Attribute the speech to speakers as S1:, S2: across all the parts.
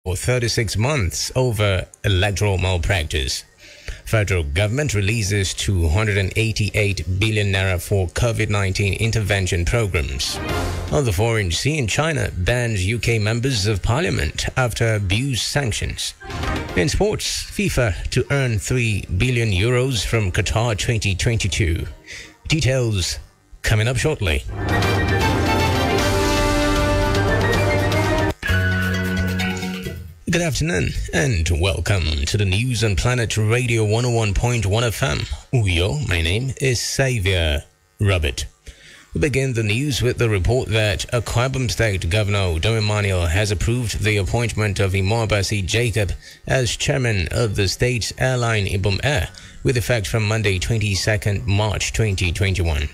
S1: for 36 months over electoral malpractice. Federal government releases 288 billion naira for COVID-19 intervention programs. On the foreign scene, China bans UK members of parliament after abuse sanctions. In sports, FIFA to earn 3 billion euros from Qatar 2022. Details coming up shortly. Good afternoon and welcome to the news on Planet Radio 101.1 FM. Uyo, my name is Xavier Robert. We begin the news with the report that Akwa Ibom State Governor Yemi Osinbajo has approved the appointment of Imobasi Jacob as chairman of the state's airline Ibom Air with effect from Monday 22nd March 2021.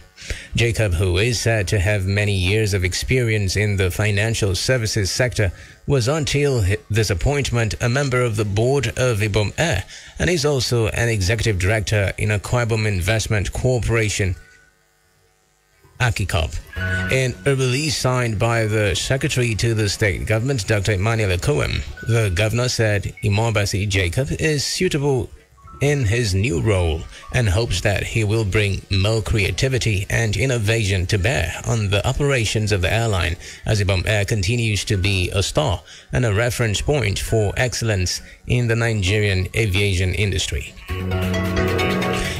S1: Jacob, who is said to have many years of experience in the financial services sector, was until this appointment a member of the board of Ibom Air and is also an executive director in Akwa Ibom Investment Corporation, Akicop. In a release signed by the secretary to the state government, Dr. Emmanuel Ekoem, the governor said Imobasi Jacob is suitable in his new role and hopes that he will bring more creativity and innovation to bear on the operations of the airline as Ibom Air continues to be a star and a reference point for excellence in the Nigerian aviation industry.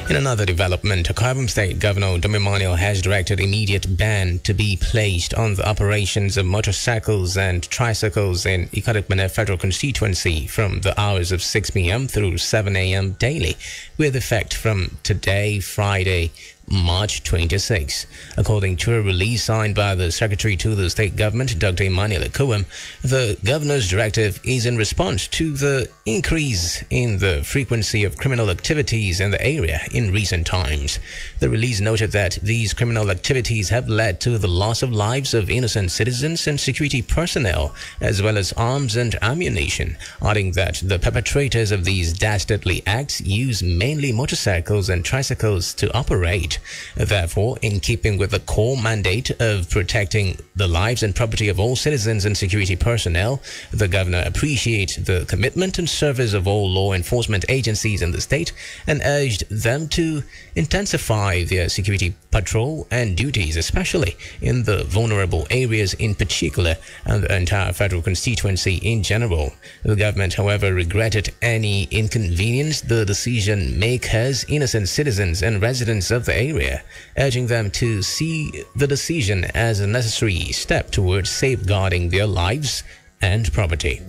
S1: In another development, Akwa Ibom State Governor Yemi Osinbajo has directed immediate ban to be placed on the operations of motorcycles and tricycles in Ikot-Ekpene Federal Constituency from the hours of 6 p.m. through 7 a.m. daily, with effect from today, Friday, March 26. According to a release signed by the Secretary to the State Government, Dr. Emmanuel Ekoem, the Governor's directive is in response to the increase in the frequency of criminal activities in the area in recent times. The release noted that these criminal activities have led to the loss of lives of innocent citizens and security personnel, as well as arms and ammunition, adding that the perpetrators of these dastardly acts use mainly motorcycles and tricycles to operate. Therefore, in keeping with the core mandate of protecting the lives and property of all citizens and security personnel, the governor appreciates the commitment and service of all law enforcement agencies in the state and urged them to intensify their security patrol and duties, especially in the vulnerable areas in particular and the entire federal constituency in general. The government, however, regretted any inconvenience the decision makers, innocent citizens and residents of the area, urging them to see the decision as a necessary step towards safeguarding their lives and property.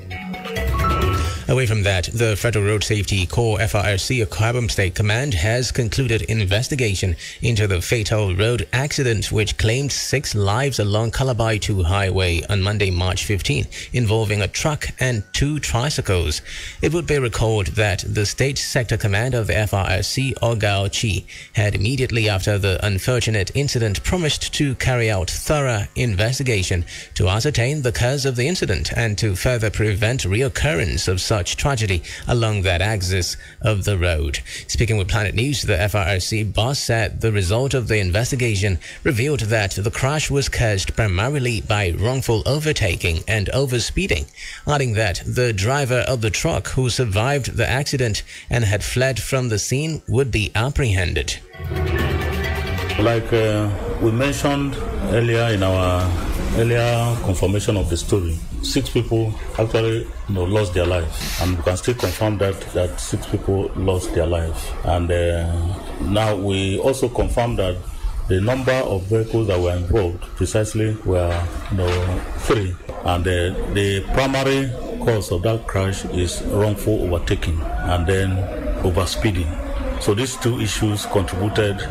S1: Away from that, the Federal Road Safety Corps FRC Akwa Ibom State Command has concluded investigation into the fatal road accident which claimed 6 lives along Calabar 2 Highway on Monday, March 15, involving a truck and 2 tricycles. It would be recalled that the State Sector Command of the FRC, Ogao Chi, had immediately after the unfortunate incident promised to carry out thorough investigation to ascertain the cause of the incident and to further prevent reoccurrence of such tragedy along that axis of the road. Speaking with Planet News, the FRC boss said the result of the investigation revealed that the crash was caused primarily by wrongful overtaking and overspeeding, adding that the driver of the truck who survived the accident and had fled from the scene would be apprehended.
S2: Like we mentioned earlier in our earlier confirmation of the story, 6 people actually lost their lives, and we can still confirm that 6 people lost their lives. And now we also confirm that the number of vehicles that were involved precisely were 3, and the primary cause of that crash is wrongful overtaking and then overspeeding. So these 2 issues contributed.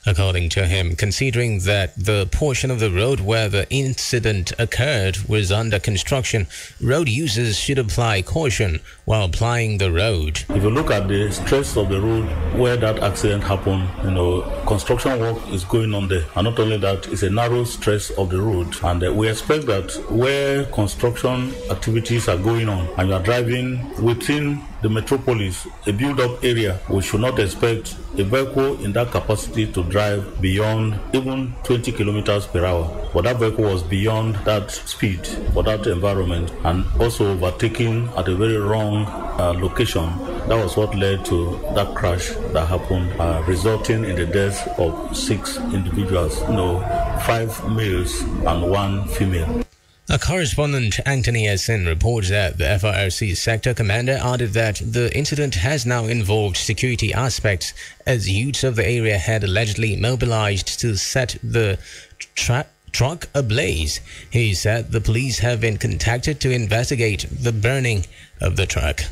S1: According to him, considering that the portion of the road where the incident occurred was under construction, road users should apply caution while applying the road.
S2: If you look at the stress of the road where that accident happened, construction work is going on there. And not only that, it's a narrow stress of the road. And we expect that where construction activities are going on and you are driving within the metropolis, a build-up area, we should not expect a vehicle in that capacity to drive beyond even 20 kilometers per hour. But that vehicle was beyond that speed for that environment and also overtaking at a very wrong location. That was what led to that crash that happened, resulting in the death of 6 individuals, 5 males and 1 female.
S1: A correspondent, Anthony Essen, reports that the FRC sector commander added that the incident has now involved security aspects as youths of the area had allegedly mobilized to set the truck ablaze. He said the police have been contacted to investigate the burning of the truck.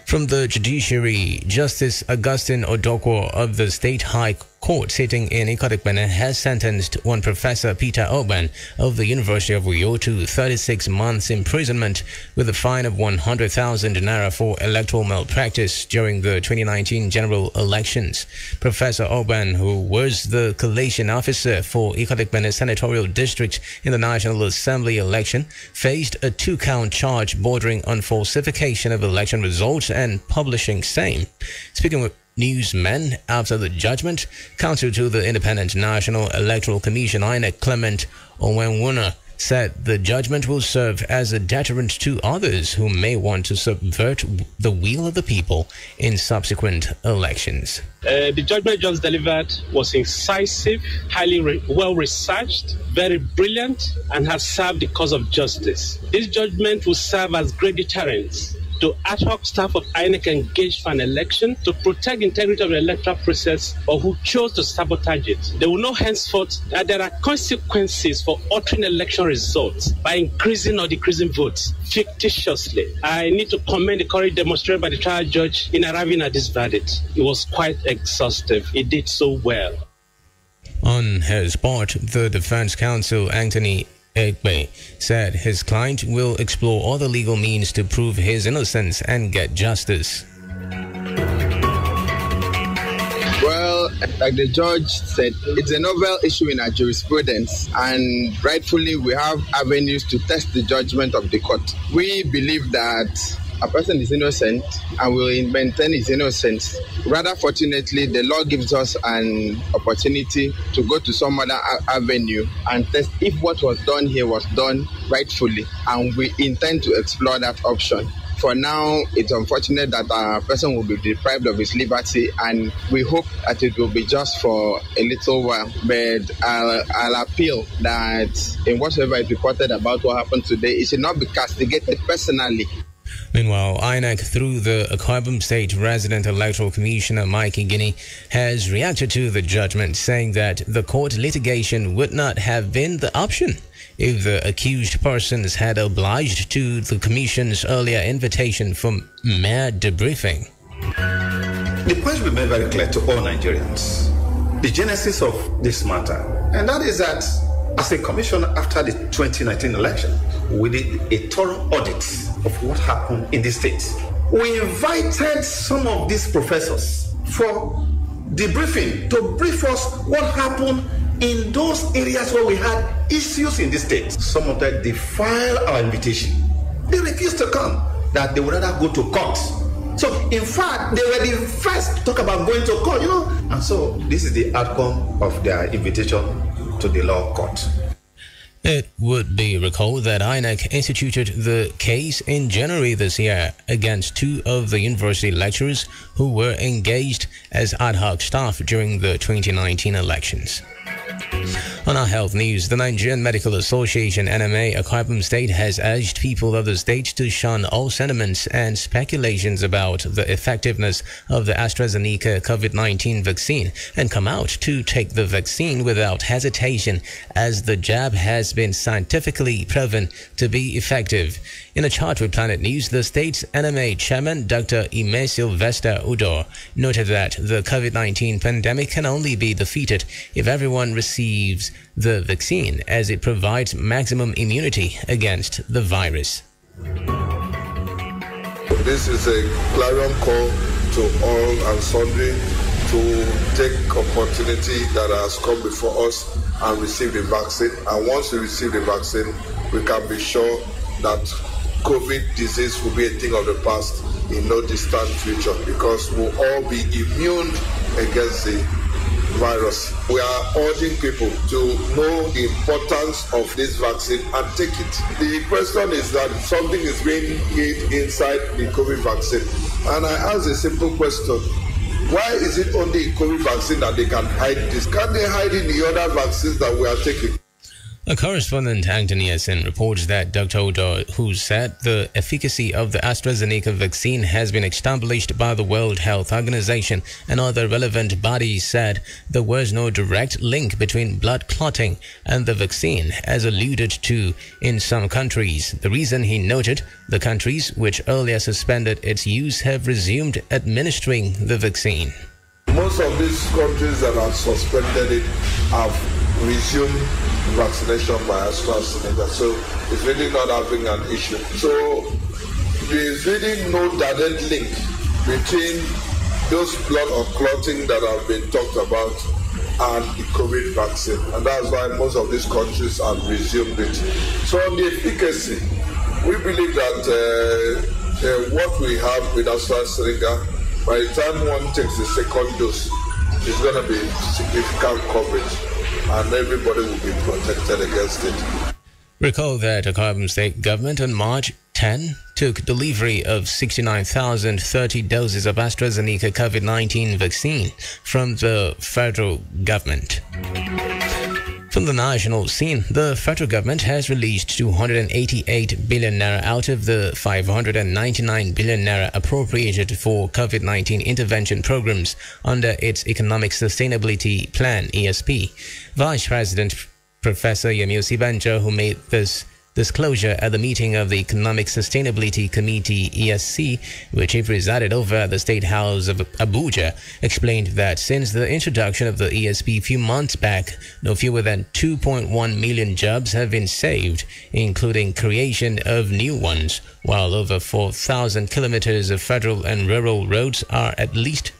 S1: From the judiciary, Justice Augustine Odokwo of the State High Court sitting in Ikotekpene has sentenced one Professor Peter Ogban of the University of Uyo to 36 months imprisonment with a fine of 100,000 naira for electoral malpractice during the 2019 general elections. Professor Ogban, who was the collation officer for Ikotekpene Senatorial District in the National Assembly election, faced a 2-count charge bordering on falsification of election results and publishing same. Speaking with newsmen after the judgment, counsel to the Independent National Electoral Commission INEC Clement Owenwuna said the judgment will serve as a deterrent to others who may want to subvert the will of the people in subsequent elections.
S3: The judgment just delivered was incisive, highly well researched, very brilliant, and has served the cause of justice. This judgment will serve as great deterrence to ad hoc staff of INEC engaged for an election to protect the integrity of the electoral process or who chose to sabotage it. They will know henceforth that there are consequences for altering election results by increasing or decreasing votes fictitiously. I need to commend the courage demonstrated by the trial judge in arriving at this verdict. It was quite exhaustive. He did so well.
S1: On his part, the defense counsel, Anthony Egbe, said his client will explore all the legal means to prove his innocence and get justice.
S4: Well, like the judge said, it's a novel issue in our jurisprudence, and rightfully we have avenues to test the judgment of the court. We believe that a person is innocent and will maintain his innocence. Rather, fortunately, the law gives us an opportunity to go to some other avenue and test if what was done here was done rightfully, and we intend to explore that option. For now, it's unfortunate that a person will be deprived of his liberty, and we hope that it will be just for a little while. But I'll appeal that in whatever is reported about what happened today, it should not be castigated personally.
S1: Meanwhile, INEC, through the Akwa Ibom State Resident Electoral Commissioner Mike Igini, has reacted to the judgment, saying that the court litigation would not have been the option if the accused persons had obliged to the Commission's earlier invitation for mere debriefing.
S5: The point will be very clear to all Nigerians. The genesis of this matter, and that is that as a commission after the 2019 election, we did a thorough audit of what happened in the state. We invited some of these professors for debriefing to brief us what happened in those areas where we had issues in the state. Some of them defied our invitation. They refused to come, that they would rather go to court. So, in fact, they were the first to talk about going to court, And so, this is the outcome of their invitation to the law court.
S1: It would be recalled that INEC instituted the case in January this year against 2 of the university lecturers who were engaged as ad hoc staff during the 2019 elections. On our health news, the Nigerian Medical Association NMA Akwa Ibom State has urged people of the state to shun all sentiments and speculations about the effectiveness of the AstraZeneca COVID-19 vaccine and come out to take the vaccine without hesitation, as the jab has been scientifically proven to be effective. In a chart with Planet News, the state's NMA chairman, Dr. Ime Sylvester Udor, noted that the COVID-19 pandemic can only be defeated if everyone receives the vaccine, as it provides maximum immunity against the virus.
S6: This is a clarion call to all and sundry to take opportunity that has come before us and receive the vaccine. And once we receive the vaccine, we can be sure that COVID disease will be a thing of the past in no distant future because we'll all be immune against the virus. We are urging people to know the importance of this vaccine and take it. The question is that something is being hid inside the COVID vaccine. And I ask a simple question. Why is it only COVID vaccine that they can hide this? Can they hide in the other vaccines that we are taking?
S1: A correspondent, Anthony Essen, reports that Dr. Odo, who said the efficacy of the AstraZeneca vaccine has been established by the World Health Organization and other relevant bodies, said there was no direct link between blood clotting and the vaccine, as alluded to in some countries. The reason, he noted, the countries which earlier suspended its use have resumed administering the vaccine.
S6: Most of these countries that have suspended it have resumed vaccination by AstraZeneca, so it's really not having an issue. So there's really no direct link between those blood or clotting that have been talked about and the COVID vaccine, and that's why most of these countries have resumed it. So on the efficacy, we believe that what we have with AstraZeneca, by the time one takes the second dose, it's going to be significant coverage, and everybody will be protected against it.
S1: Recall that Akwa State government on March 10 took delivery of 69,030 doses of AstraZeneca COVID-19 vaccine from the federal government. From the national scene, the federal government has released 288 billion naira out of the 599 billion naira appropriated for COVID-19 intervention programs under its Economic Sustainability Plan, ESP. Vice President Professor Yemi Osinbajo, who made this disclosure at the meeting of the Economic Sustainability Committee, ESC, which he presided over at the State House of Abuja, explained that since the introduction of the ESP a few months back, no fewer than 2.1 million jobs have been saved, including creation of new ones, while over 4,000 kilometers of federal and rural roads are at least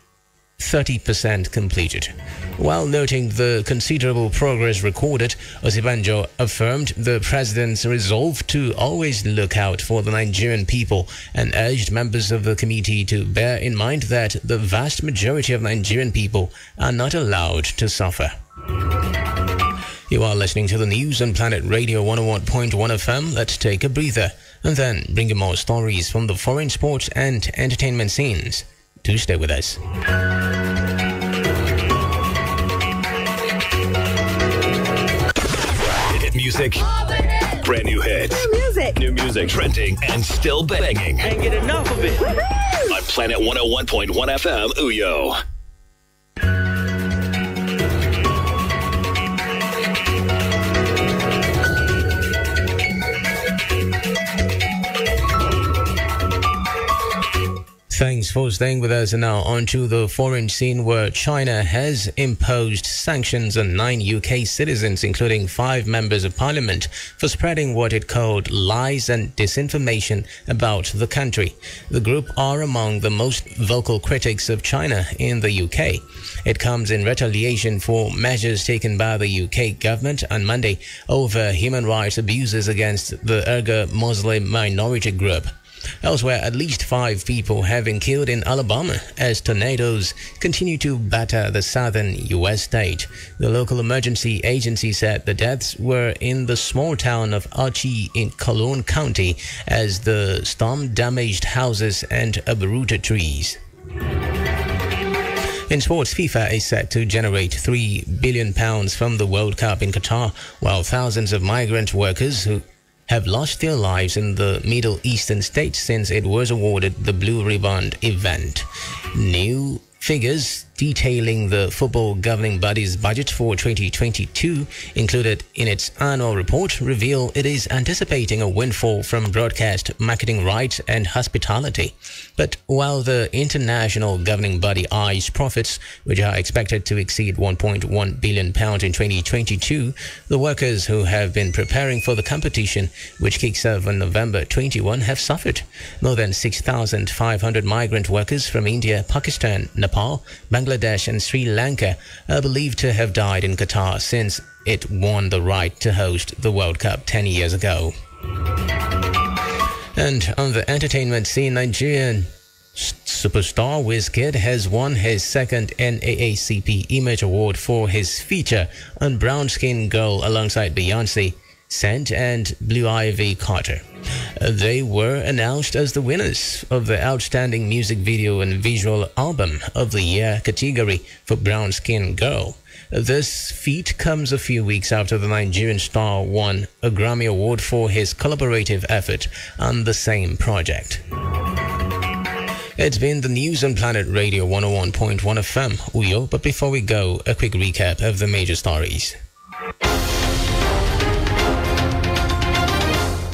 S1: 30% completed. While noting the considerable progress recorded, Osinbajo affirmed the president's resolve to always look out for the Nigerian people and urged members of the committee to bear in mind that the vast majority of Nigerian people are not allowed to suffer. You are listening to the news on Planet Radio 101.1 FM. Let's take a breather and then bring you more stories from the foreign, sports and entertainment scenes. Do stay with us.
S7: Hit music, brand new hits, new music, trending and still banging.
S8: Can't get enough of it.
S7: On Planet 101.1 FM, Uyo.
S1: Thanks for staying with us. And now on to the foreign scene, where China has imposed sanctions on 9 UK citizens, including 5 members of parliament, for spreading what it called lies and disinformation about the country. The group are among the most vocal critics of China in the UK. It comes in retaliation for measures taken by the UK government on Monday over human rights abuses against the Uyghur Muslim minority group. Elsewhere, at least 5 people have been killed in Alabama as tornadoes continue to batter the southern U.S. state. The local emergency agency said the deaths were in the small town of Archie in Calhoun County as the storm damaged houses and uprooted trees. In sports, FIFA is set to generate £3 billion from the World Cup in Qatar, while thousands of migrant workers who have lost their lives in the Middle Eastern states since it was awarded the Blue Ribbon event. New figures detailing the football governing body's budget for 2022 included in its annual report reveal it is anticipating a windfall from broadcast marketing rights and hospitality. But while the international governing body eyes profits, which are expected to exceed £1.1 billion in 2022, the workers who have been preparing for the competition, which kicks off on November 21, have suffered. More than 6,500 migrant workers from India, Pakistan, Nepal, Bangladesh and Sri Lanka are believed to have died in Qatar since it won the right to host the World Cup 10 years ago. And on the entertainment scene, Nigerian superstar Wizkid has won his second NAACP Image Award for his feature on Brown Skin Girl alongside Beyonce, Scent and Blue Ivy Carter. They were announced as the winners of the Outstanding Music Video and Visual Album of the Year category for Brown Skin Girl. This feat comes a few weeks after the Nigerian star won a Grammy Award for his collaborative effort on the same project. It's been the news on Planet Radio 101.1 FM, Uyo, but before we go, a quick recap of the major stories.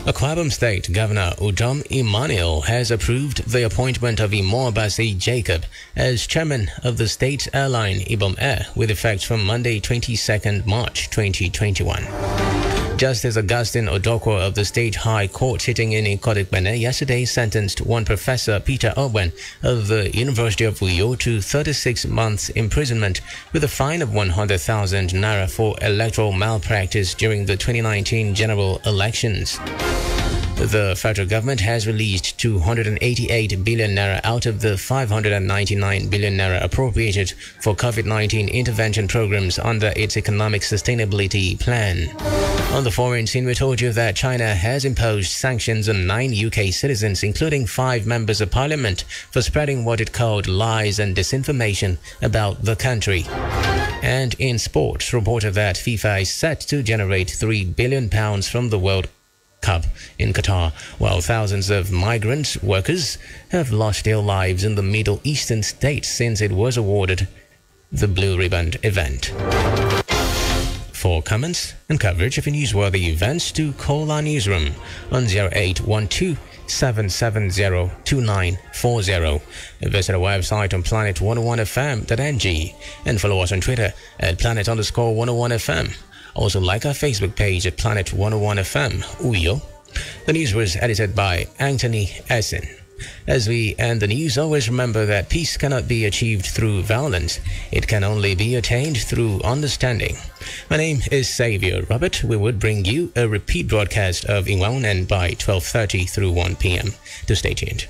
S1: Akwa Ibom State Governor Udom Emmanuel has approved the appointment of Imobasi Jacob as chairman of the state's airline Ibom Air with effect from Monday 22nd March 2021. Justice Augustine Odoko of the State High Court sitting in Ikorekpene yesterday sentenced one Professor Peter Owen of the University of Uyo to 36 months imprisonment with a fine of 100,000 naira for electoral malpractice during the 2019 general elections. The federal government has released 288 billion naira out of the 599 billion naira appropriated for COVID-19 intervention programs under its economic sustainability plan. On the foreign scene, we told you that China has imposed sanctions on 9 UK citizens, including 5 members of parliament, for spreading what it called lies and disinformation about the country. And in sports, reported that FIFA is set to generate £3 billion from the World Cup in Qatar, while thousands of migrant workers have lost their lives in the Middle Eastern state since it was awarded the Blue Ribbon event. For comments and coverage of newsworthy events, to call our newsroom on 0812 770-2940. Visit our website on planet101fm.ng and follow us on Twitter at planet_101fm. Also like our Facebook page at Planet 101 FM, Uyo. The news was edited by Anthony Essen. As we end the news, always remember that peace cannot be achieved through violence. It can only be attained through understanding. My name is Xavier Robert. We would bring you a repeat broadcast of Inwan and by 12:30 through 1 p.m. To stay tuned.